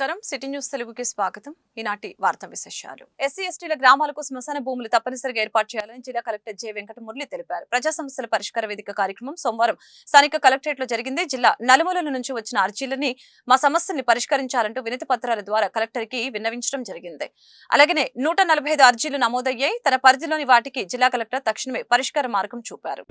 నమస్కారం city news తెలుగుకి స్వాగతం. ఈనాటి వార్తా విశేషాలు. ఎస్సీ ఎస్టీల గ్రామాలకు శ్మశాన భూములు తప్పనిసరిగా ఏర్పాటు చేయాలని జిల్లా కలెక్టర్ జె వెంకట మురళి తెలిపారు. ప్రజా సమస్యల పరిష్కార వేదిక కార్యక్రమం సోమవారం స్థానిక కలెక్టరేట్ లో జరిగింది. జిల్లా నలుమూలల నుంచి వచ్చిన అర్జీలని మా సమస్యల్ని పరిష్కరించాలంటూ వినతి పత్రాల ద్వారా కలెక్టర్ కి విన్నవించడం జరిగింది. అలాగే 145 అర్జీలు నమోదయ్యాయి. తన పరిధిలోని వాటికి జిల్లా కలెక్టర్ తక్షణమే పరిష్కార మార్గం చూపారు.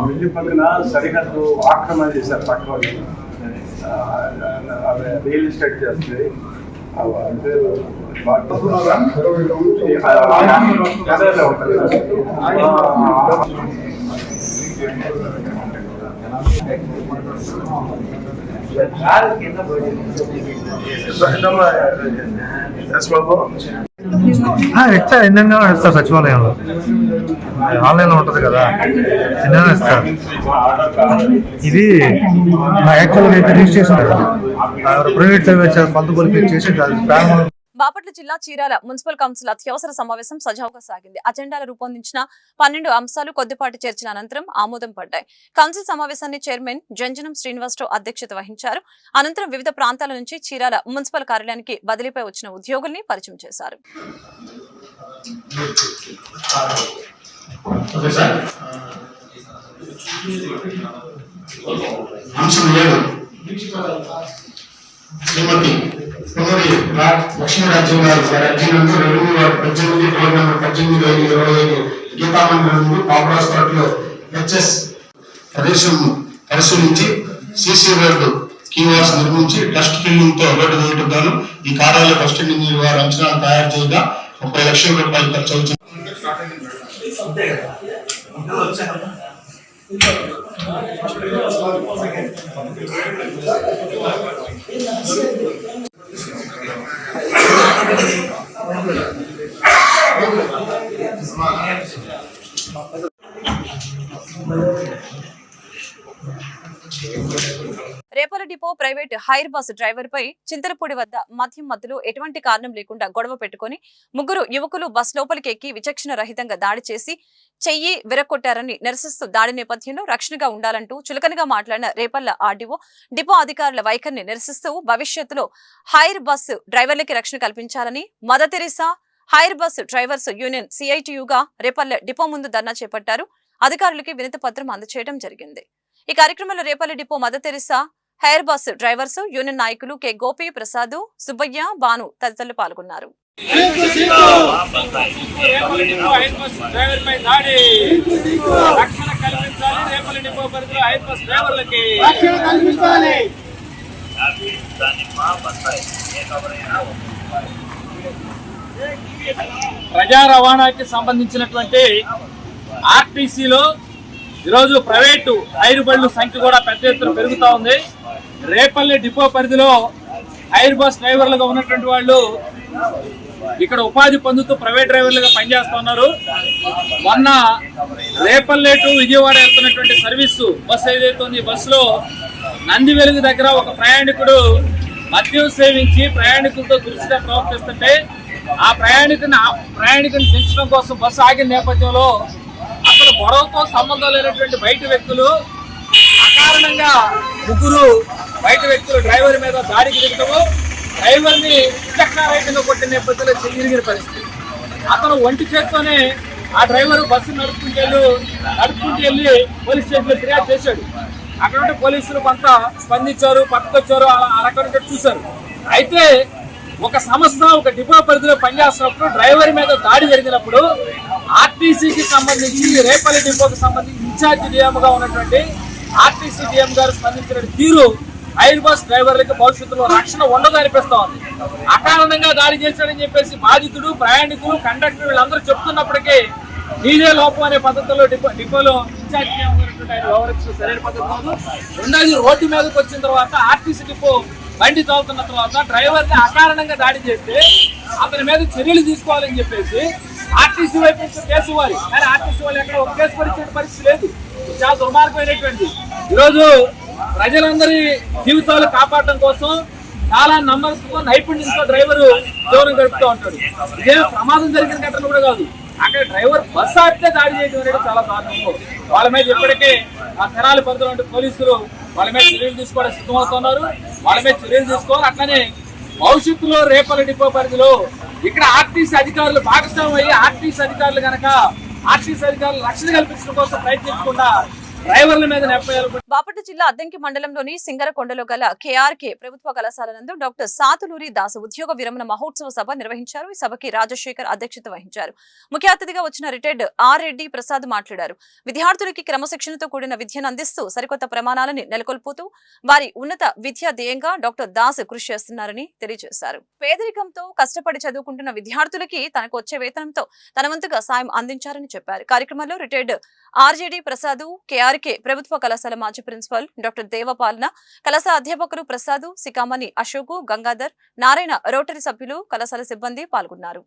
మిల్లి పక్కన సరిహద్దు ఆక్రమణ చేశారు. పక్క రియల్ ఎస్టేట్ చేస్తుంది. ఇస్తా ఎన్నెన్నో ఇస్తారు సచివాలయంలో ఆన్లైన్ లో ఉంటది కదా, ఎన్నెన్నో ఇస్తారు. ఇది యాక్చువల్గా అయితే రిజిస్ట్రేషన్ ప్రైవేట్ పంతులు చేసి బాపట్ల జిల్లా చీరాల మున్సిపల్ కౌన్సిల్ అత్యవసర సమావేశం సజావుగా సాగింది. అజెండాలు రూపొందించిన 12 అంశాలు కొద్దిపాటి చర్చల అనంతరం ఆమోదం పడ్డాయి. కౌన్సిల్ సమావేశాన్ని చైర్మన్ జంజనం శ్రీనివాసరావు అధ్యక్షత వహించారు. అనంతరం వివిధ ప్రాంతాల నుంచి చీరాల మున్సిపల్ కార్యాలయానికి బదిలీపై వచ్చిన ఉద్యోగుల్ని పరిచయం చేశారు. శ్రీమతి కుమరి లక్ష్మీరాజ్యం గారు అర్జీ నంబర్ 2018 గీతామందిరం నుండి పాపరాజ్ పార్టీలో హెచ్ఎస్ ప్రదేశం పరిశీలించి సిసి రోడ్డు కీవర్స్ నిర్మించి డస్ట్ ఫిల్లింగ్ తో రోడ్డు వేయడం గాను ఈ కార్యాలయ ఫస్ట్ ఇంజనీర్ వారు అంచనాలు తయారు చేయగా 30 లక్షల రూపాయలు ఖర్చు అవుతుంది. Repalle depot private hire bus driver పై చింతలపూడి వద్ద మద్యం మత్తులో ఎటువంటి కారణం లేకుండా గొడవ పెట్టుకుని 3 యువకులు బస్ లోపలికి ఎక్కి విచక్షణ రహితంగా దాడి చేసి చెయ్యి విరగొట్టారని నిరసిస్తూ దాడి నేపథ్యంలో రక్షణగా ఉండాలంటూ చులకనగా మాట్లాడిన రేపల్ల ఆర్డీఓ డిపో అధికారుల వైఖరిని నిరసిస్తూ భవిష్యత్తులో హైర్ బస్ డ్రైవర్లకి రక్షణ కల్పించాలని Mother Teresa hire bus drivers union సిఐటియుగా రేపల్ల డిపో ముందు ధర్నా చేపట్టారు. అధికారులకి వినతి పత్రం అందజేయడం జరిగింది. ఈ కార్యక్రమంలో Repalle depot Mother Teresa hire bus drivers union నాయకులు కె గోపి ప్రసాద్, సుబ్బయ్య, బాను తదితరులు పాల్గొన్నారు. ప్రజా రవాణాకి సంబంధించినటువంటి ఆర్టీసీలో ఈరోజు ప్రైవేటు హైర్ బళ్ళు సంఖ్య కూడా పెద్ద ఎత్తున పెరుగుతూ ఉంది. రేపల్లి డిపో పరిధిలో హైర్ బస్ డ్రైవర్లుగా ఉన్నటువంటి వాళ్ళు ఇక్కడ ఉపాధి పొందుతూ ప్రైవేట్ డ్రైవర్లుగా పనిచేస్తున్నారు. మొన్న రేపల్లె టు విజయవాడ వెళ్తున్నటువంటి సర్వీసు బస్సు ఏదైతే ఉంది, బస్సులో నందివెలుగు దగ్గర ఒక ప్రయాణికుడు మద్యం సేవించి ప్రయాణికులతో దురుసుగా ప్రవర్తిస్తుంటే ఆ ప్రయాణికుని దించడం కోసం బస్సు ఆగిన నేపథ్యంలో అసలు గొడవతో సంబంధం లేనటువంటి బయట వ్యక్తులు అకారణంగా 3 బయట వ్యక్తులు డ్రైవర్ మీద దాడికి దిగటము, డ్రైవర్ ని విచక్షణారహితంగా కొట్టిన నేపథ్యంలో చెయ్యిరిగిన పరిస్థితి. అతను ఒంటి చేత్తోనే ఆ డ్రైవర్ బస్సు నడుపుకుంటూ వెళ్ళి పోలీస్ స్టేషన్ లో ఫిర్యాదు చేశాడు. అక్కడ పోలీసులు కొంత స్పందించారు, పట్టుకొచ్చారు, ఆ రకంగా చూశారు. అయితే ఒక సంస్థ ఒక డిపో పరిధిలో పనిచేస్తున్నప్పుడు డ్రైవర్ మీద దాడి జరిగినప్పుడు ఆర్టీసీకి సంబంధించి రేపల్లి డిపోకి సంబంధించి ఇన్ఛార్జ్ డిఎం గా ఉన్నటువంటి ఆర్టీసీ డిఎం గారు స్పందించిన తీరు హైర్ బస్ డ్రైవర్లకి భవిష్యత్తులో రక్షణ ఉండదు అనిపిస్తా ఉంది. అకారణంగా దాడి చేశాడని చెప్పేసి బాధితుడు, ప్రయాణికులు, కండక్టర్ వీళ్ళందరూ చెప్తున్నప్పటికీ నీదే లోపం అనే పద్ధతిలో డిపోలో ఇన్ఛార్జ్ ఆయన వ్యవహరించడం సరైన పద్ధతి కాదు. రెండోది, రోడ్డు మీదకి వచ్చిన తర్వాత ఆర్టీసీ డిపో బండి తోలుతున్న తర్వాత డ్రైవర్ని అకారణంగా దాడి చేస్తే అతని మీద చర్యలు తీసుకోవాలని చెప్పేసి ఆర్టీసీ వైపు నుంచి కేసు ఇవ్వాలి. కానీ ఆర్టీసీ వాళ్ళు ఎక్కడ ఒక కేసు పరిచే పరిస్థితి లేదు. చాలా దుర్మార్గమైనటువంటి ఈరోజు ప్రజలందరి జీవితాలు కాపాడటం కోసం చాలా నమ్మకంతో, నైపుణ్యంతో డ్రైవరు జీవనం గడుపుతూ ఉంటాడు. ఇదే ప్రమాదం జరిగిన ఘటన కూడా కాదు, అక్కడ డ్రైవర్ బస్సు ఆపితే దాడి చేయడం అనేది చాలా దారుణం. వాళ్ళ మీద ఇప్పటికే ఆ తెనాలి పరిధిలో పోలీసులు వాళ్ళ మీద చర్యలు తీసుకోవడం సిద్ధమవుతున్నారు. వాళ్ళ మీద చర్యలు తీసుకోవాలి. అట్లనే భవిష్యత్తులో రేపల్లి డిపో పరిధిలో ఇక్కడ ఆర్టీసీ అధికారులు భాగస్వామ్యం అయ్యి ఆర్టీసీ అధికారులు కనుక ఆర్టీసీ అధికారులు రక్షణ కల్పించడం కోసం ప్రయత్నించకుండా డ్రైవర్ల మీద బాపట్ల జిల్లా అద్దంకి మండలంలోని సింగరకొండలో గల కేఆర్కే ప్రభుత్వ కళాశాల నందు డాక్టర్ సాతులూరి దాసు ఉద్యోగ విరమణ మహోత్సవ సభ నిర్వహించారు. ఈ సభకి రాజశేఖర్ అధ్యక్షత వహించారు. ముఖ్య అతిథిగా వచ్చిన రిటైర్డ్ ఆర్ రెడ్డి ప్రసాద్ మాట్లాడారు. విద్యార్థులకి క్రమశిక్షణతో కూడిన విద్యను అందిస్తూ సరికొత్త ప్రమాణాలను నెలకొల్పుతూ వారి ఉన్నత విద్యా ధ్యేయంగా డాక్టర్ దాస్ కృషి చేస్తున్నారని తెలియజేశారు. పేదరికంతో కష్టపడి చదువుకుంటున్న విద్యార్థులకి తనకు వచ్చే వేతనంతో తన వంతుగా సాయం అందించారని చెప్పారు. కార్యక్రమంలో రిటైర్డ్ ఆర్జేడి ప్రసాద్, కేఆర్కే ప్రభుత్వ కళాశాల మాజీ ప్రిన్సిపల్ డాక్టర్ దేవపాలన, కళాశాల అధ్యాపకులు ప్రసాద్, సికామణి అశోక్, గంగాధర్, నారాయణ, రోటరీ సభ్యులు, కళాశాల సిబ్బంది పాల్గొన్నారు.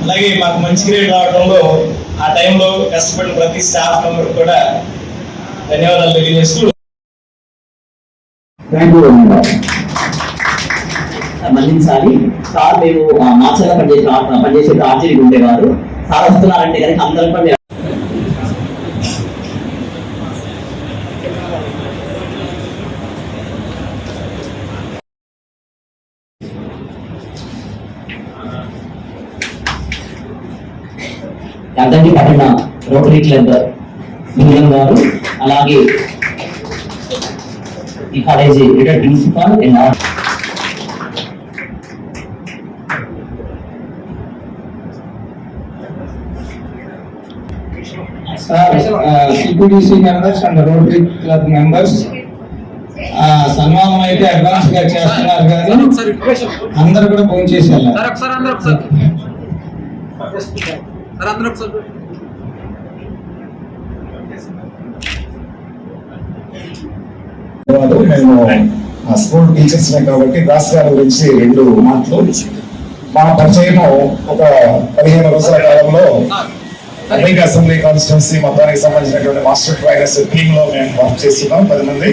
అలాగే మాకు మంచి గ్రేడ్ రావడంలో ఆ టైంలో కష్టపడిన ప్రతి స్టాఫ్ మెంబర్ కూడా ధన్యవాదాలు తెలియజేస్తూ మళ్ళీసారి సార్ మేము మాచల్లో పనిచేసే ఆర్జీడీ ఉండేవారు. సార్ వస్తున్నారంటే కనుక అందరం కూడా అద్దంకి పట్టణ రోటరీ క్లబ్ గారు, అలాగే ఈ college retired principal and CPDC members and Rotary Club members సన్మానం అయితే అడ్వాన్స్ గా చేస్తున్నారు కానీ అందరూ కూడా ఫోన్ చేసి మేము స్కూల్ టీచర్స్ కాబట్టి దాస్ గారి గురించి 2 మాటలు. మా పరిచయం ఒక 15 రోజుల కాలంలో అమెరికా అసెంబ్లీ కాన్స్టిట్యున్సీ మొత్తానికి సంబంధించినటువంటి మాస్టర్ ట్రైనర్స్ టీమ్ లో మేము వర్క్ చేస్తున్నాం 10 మంది.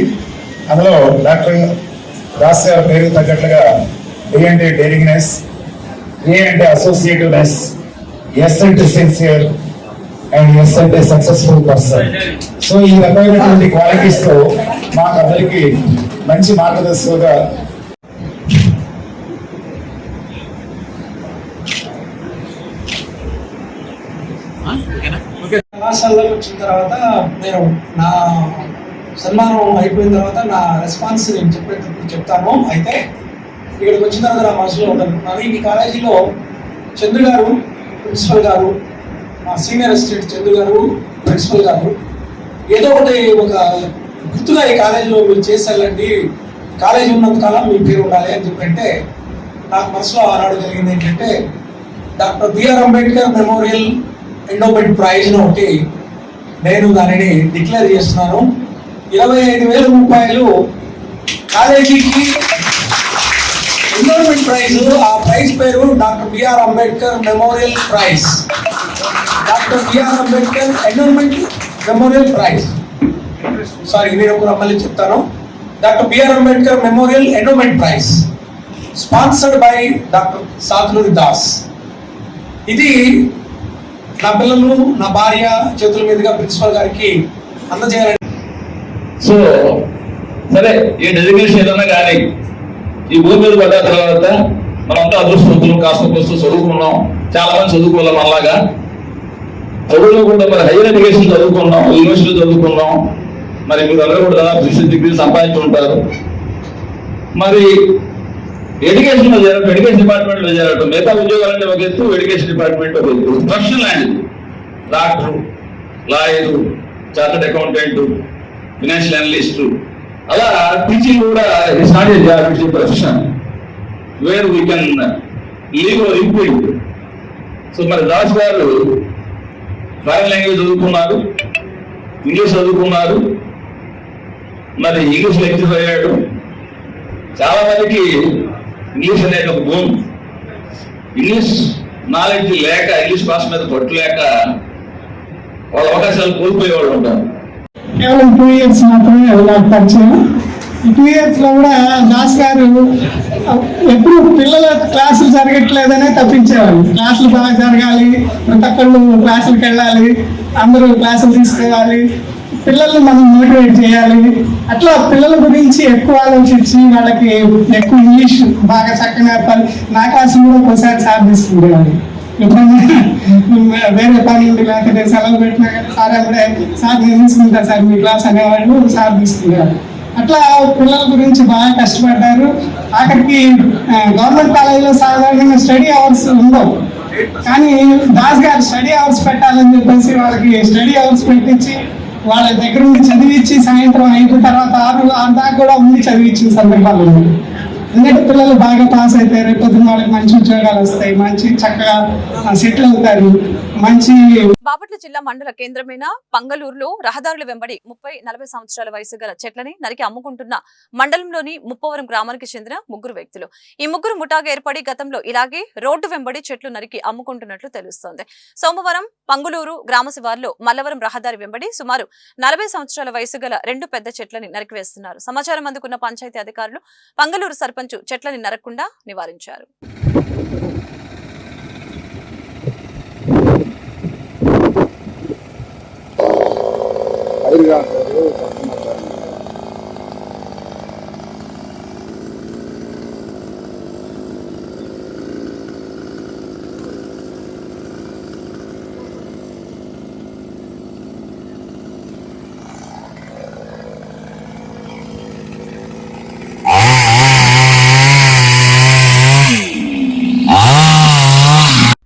అందులో డాక్టర్ దాస్ గారి పేరు తగ్గట్లుగా డి అంటే డేరింగ్నెస్, ఏ అంటే అసోసియేటివ్నెస్, ఎస్ అంటే సిన్సియర్ అండ్ ఎస్ అంటే సక్సెస్ఫుల్ పర్సన్. సో ఈ రకమైనటువంటి క్వాలిటీస్ తో మాకందరికి మంచి మార్గదర్శకులుగా కళాశాలలోకి వచ్చిన తర్వాత నేను నా సన్మానం అయిపోయిన తర్వాత నా రెస్పాన్స్ నేను చెప్పేటప్పుడు చెప్తాను. అయితే ఇక్కడికి వచ్చిన తర్వాత నా మనసులో ఉందనుకున్నాను. ఈ కాలేజీలో చంద్రు గారు ప్రిన్సిపల్ గారు, మా సీనియర్ అసిస్టెంట్ చంద్రు గారు ప్రిన్సిపల్ గారు ఏదో ఒకటి ఒక గుర్తుగా ఈ కాలేజీలో మీరు చేసేయాలండి, కాలేజీ ఉన్నంత కాలం మీ పేరు ఉండాలి అని చెప్పంటే నాకు మనసులో ఆనాడు జరిగింది ఏంటంటే doctor B R Ambedkar memorial endowment prize ఒకటి నేను దానిని డిక్లేర్ చేస్తున్నాను. 25,000 రూపాయలు కాలేజీకి ఎండోమెంట్ ప్రైజ్. ఆ ప్రైజ్ పేరు doctor B R Ambedkar memorial prize. Doctor B R Ambedkar endowment memorial prize. Sorry, నేను ఒక మళ్ళీ చెప్తాను. Doctor B R Ambedkar memorial endowment prize sponsored by doctor Satuluri Das. ఇది నా పిల్లలు, నా భార్య చేతుల మీదుగా ప్రిన్సిపల్ గారికి అందజేయాలని. సో సరే, ఈ డెసిగ్నేషన్ ఏదన్నా కానీ ఈ భూమి మీద పడ్డ తర్వాత మనంతా అదృష్టవంతులు, కాస్త కోస్తూ చదువుకున్నాం. చాలా మంది చదువుకోలేం. అలాగా చదువులో కూడా మరి హైయర్ ఎడ్యుకేషన్ చదువుకున్నాం, యూనివర్సిటీ చదువుకున్నాం. మరి మీరు అందరూ కూడా దాదాపు 60 డిగ్రీలు సంపాదించి ఉంటారు. మరి ఎడ్యుకేషన్ లో చేరటం, ఎడ్యుకేషన్ డిపార్ట్మెంట్ లో చేరటం, మిగతా ఉద్యోగాలంటే ఒక ఎత్తు, ఎడ్యుకేషన్ డిపార్ట్మెంట్ ఒక ఎత్తు. ప్రొఫెషనల్ లాంటిది doctor, lawyer, chartered accountant, financial analyst, అలా టీచింగ్ కూడా it's not a job, it's a profession where we can leave improve. So మరి దాస్ గారు ఫారెన్ లాంగ్వేజ్ చదువుకున్నారు, ఇంగ్లీష్ చదువుకున్నారు, మరి ఇంగ్లీష్ లెక్చరర్ అయ్యాడు. చాలా మందికి ఇంగ్లీష్ అనేది ఒక భూమి. ఇంగ్లీష్ నాలెడ్జ్ లేక, ఇంగ్లీష్ భాష మీద పట్టు లేక వాళ్ళ అవకాశాలు కోల్పోయేవాళ్ళు ఉంటారు. కేవలం 2 years మాత్రమే నాకు పరిచయం. ఈ 2 years లో కూడా దాస్ గారు ఎప్పుడు పిల్లల క్లాసులు జరగట్లేదనే తప్పించేవాళ్ళు. క్లాసులు బాగా జరగాలి, ప్రతి ఒక్కళ్ళు క్లాసులకు వెళ్ళాలి, అందరూ క్లాసులు తీసుకోవాలి, పిల్లల్ని మనం మోటివేట్ చేయాలి. అట్లా పిల్లల గురించి ఎక్కువ ఆలోచించి వాళ్ళకి ఎక్కువ ఇంగ్లీష్ బాగా చక్కగా నేర్పాలి. నా క్లాసులు కూడా ఒకసారి సార్ తీసుకుంటేవాళ్ళు. ఎప్పుడైనా వేరే పని ఉండి లేకపోతే సెలవు పెట్టినా సార్ అప్పుడే సార్ నేను తీసుకుంటాను సార్ మీ క్లాస్ అనేవాళ్ళు, సార్ తీసుకునేవాళ్ళు. అట్లా పిల్లల గురించి బాగా కష్టపడ్డారు. ఆఖరికి గవర్నమెంట్ కాలేజీలో సాధారణంగా స్టడీ అవర్స్ ఉండవు, కానీ దాస్ గారు స్టడీ అవర్స్ పెట్టాలని చెప్పేసి వాళ్ళకి స్టడీ అవర్స్ పెట్టించి వాళ్ళ దగ్గర ఉండి చదివించి సాయంత్రం 5 తర్వాత 6 దాకా కూడా ఉండి చదివించిన సందర్భాలు ఉన్నాయి. ఎందుకంటే పిల్లలు బాగా పాస్ అయితే రేపు పొద్దున్న వాళ్ళకి మంచి ఉద్యోగాలు వస్తాయి, మంచి చక్కగా సెటిల్ అవుతారు. మంచి బాపట్ల జిల్లా మండల కేంద్రమైన పంగలూరులో రహదారుల వెంబడి 30-40 సంవత్సరాల వయసు గల చెట్లని నరికి అమ్ముకుంటున్న మండలంలోని ముప్పవరం గ్రామానికి చెందిన 3 వ్యక్తులు. ఈ 3 ముఠాగా ఏర్పడి గతంలో ఇలాగే రోడ్డు వెంబడి చెట్లు నరికి అమ్ముకుంటున్నట్లు తెలుస్తోంది. సోమవారం పంగులూరు గ్రామ శివార్లో మల్లవరం రహదారి వెంబడి సుమారు 40 సంవత్సరాల వయసు గల 2 పెద్ద చెట్లని నరికివేస్తున్నారు. సమాచారం అందుకున్న పంచాయతీ అధికారులు పంగలూరు సర్పంచ్ చెట్లని నరకకుండా నివారించారు.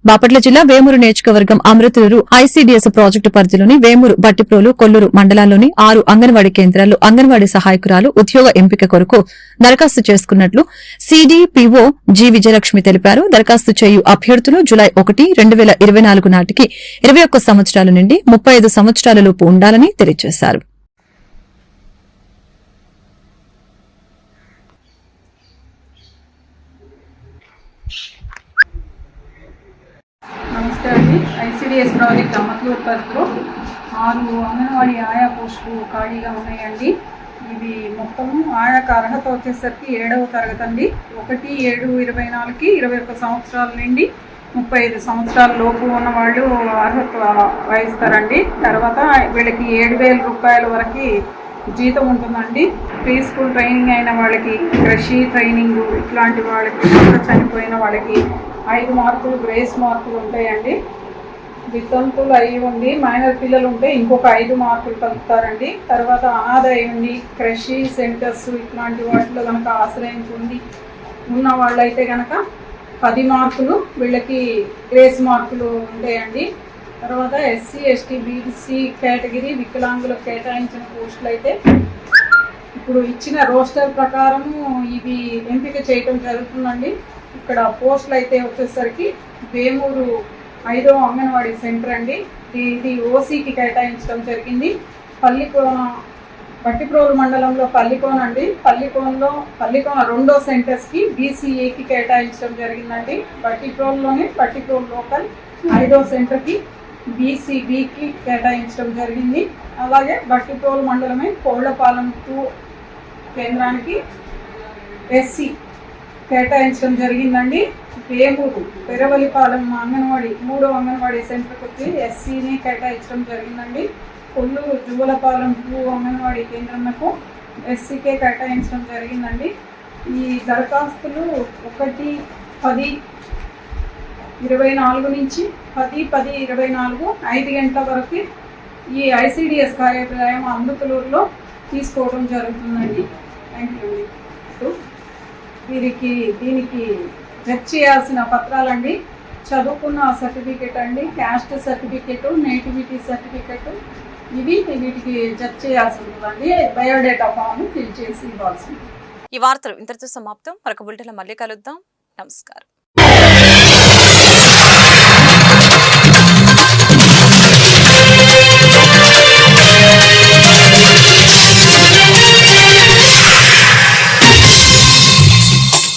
బాపట్ల జిల్లా వేమూరు నియోజకవర్గం అమృతూరు ఐసీడీఎస్ ప్రాజెక్టు పరిధిలోని వేమూరు, బట్టిప్రోలు, కొల్లూరు మండలాల్లోని 6 అంగన్వాడీ కేంద్రాల్లో అంగన్వాడీ సహాయకురాలు ఉద్యోగ ఎంపిక కొరకు దరఖాస్తు చేసుకున్నట్లు సీడీపీఓ జి విజయలక్ష్మి తెలిపారు. దరఖాస్తు చేయు అభ్యర్థులు జులై 1, 2024 నాటికి 21 సంవత్సరాల నుండి 35 సంవత్సరాల లోపు ఉండాలని తెలియజేశారు. నమస్తే అండి. ఐసీడీఎస్ ప్రాజెక్ట్ అమర్తూరు పరిధిలో 6 అంగన్వాడీ ఆయా పోస్టులు ఖాళీగా ఉన్నాయండి. ఇవి మొత్తం ఆయాకు అర్హత వచ్చేసరికి 7వ తరగతి అండి. 1/7/24కి 21 సంవత్సరాల నుండి 35 సంవత్సరాల లోపు ఉన్న వాళ్ళు అర్హత వహిస్తారండి. తర్వాత వీళ్ళకి 7,000 రూపాయల వరకు జీతం ఉంటుందండి. ప్రీ స్కూల్ ట్రైనింగ్ అయిన వాళ్ళకి, కృషి ట్రైనింగ్ ఇట్లాంటి వాళ్ళకి, చనిపోయిన వాళ్ళకి 5 మార్కులు గ్రేస్ మార్కులు ఉంటాయండి. వితంతులు అయి ఉండి మైనర్ పిల్లలు ఉంటే ఇంకొక 5 మార్కులు కలుపుతారండి. తర్వాత అనాథ అయి ఉండి కృషి సెంటర్స్ ఇట్లాంటి వాటిలో కనుక ఆశ్రయించి ఉన్న వాళ్ళైతే కనుక 10 మార్కులు వీళ్ళకి గ్రేస్ మార్కులు ఉంటాయండి. తర్వాత ఎస్సీ, ఎస్టీ, బీసీ కేటగిరీ వికలాంగులకు కేటాయించిన పోస్టులు అయితే ఇప్పుడు ఇచ్చిన రోస్టర్ ప్రకారము ఇవి ఎంపిక చేయటం జరుగుతుందండి. ఇక్కడ పోస్టులు అయితే వచ్చేసరికి వేమూరు 5వ అంగన్వాడీ సెంటర్ అండి. ఇది ఓసీకి కేటాయించడం జరిగింది. బట్టిప్రోలు మండలంలో పల్లికోన అండి. పల్లికోన 2వ సెంటర్స్కి బీసీఏకి కేటాయించడం జరిగిందండి. బట్టిప్రోలు లోకల్ 5వ సెంటర్కి బీసీబీకి కేటాయించడం జరిగింది. అలాగే బట్టిప్రోలు మండలమే కోళ్లపాలెం 2 కేంద్రానికి ఎస్సీ కేటాయించడం జరిగిందండి. వేమూరు పెరవలిపాలెం అంగన్వాడీ 3వ అంగన్వాడీ సెంటర్కి వచ్చి ఎస్సీని కేటాయించడం జరిగిందండి. కొల్లూరు జువ్వలపాలెం 2 అంగన్వాడీ కేంద్రంకు ఎస్సీకే కేటాయించడం జరిగిందండి. ఈ దరఖాస్తులు 1/10/24 నుంచి 10/10/24 5 గంటల వరకు ఈ ఐసీడీఎస్ కార్యాలయం అమృతలూరులో తీసుకోవడం జరుగుతుందండి. Thank you. దీనికి జడ్జ్ చేయాల్సిన పత్రాలండి. చదువుకున్న సర్టిఫికేట్ అండి, క్యాస్ట్ సర్టిఫికేట్, నేటివిటీ సర్టిఫికేట్, ఇవి వీటికి జడ్జ్ చేయాల్సి ఉంటుందండి. బయోడేటా ఫామ్ ఫిల్ చేసి ఇవ్వాల్సింది. ఈ వార్తలు ఇంతటితో సమాప్తం. మరొక బులెటిన్లో మళ్ళీ కలుద్దాం. నమస్కారం.